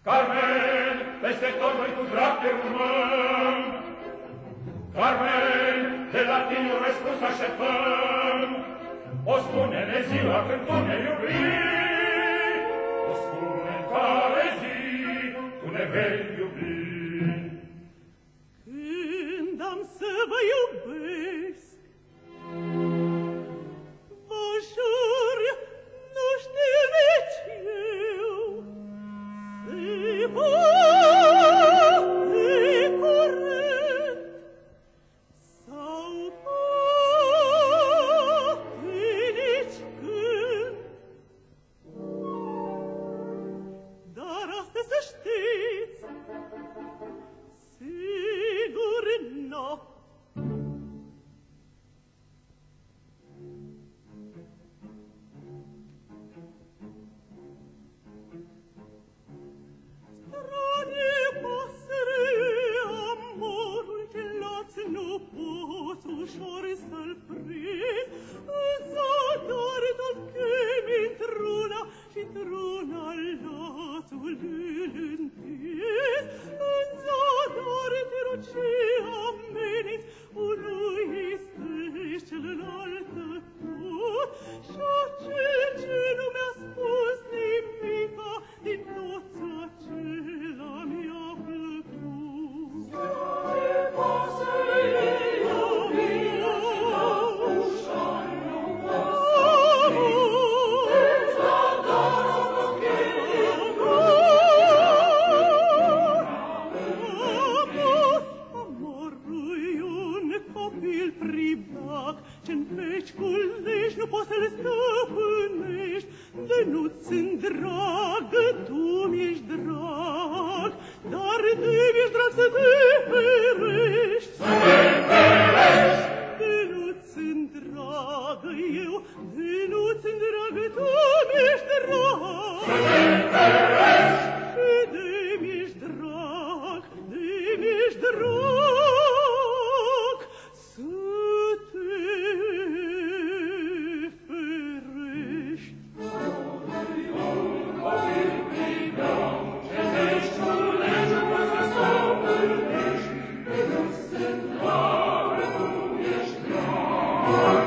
Carmen, peste tot noi cu drag te urmăm. Carmen, de la tine un răspuns așteptăm. O spune-ne ziua când tu ne iubi. O spune în care zi tu ne vei iubi. Când am să vă iubesc, vă jur, nu știu nici eu, se poate curent sau poate nici când. Dar asta să știți, sigur n-o. Stranie pasăre, amorul ce l-ați nu poți ușor să-l prinzi, în zadar tot chemi într-una și într-una lațul îl întinzi. În zadar te rogi ameniți, unui stești celălalt tot, și acel ce nu mi-a spus nimica din toți acela mi-a plăcut. Stranie pasăre, amina, ușor nu poți în zadar tot chemi copil privac, ce-n peci cu leși nu poți să-l stăpânești. De nu-ți-n dragă, tu mi-ești drag, dar de mi-ești drag să te ferești. Să te ferești! De nu-ți-n dragă eu, de nu-ți-n dragă, tu mi-ești drag. Să te ferești! Și de mi-ești drag, de mi-ești drag. Oh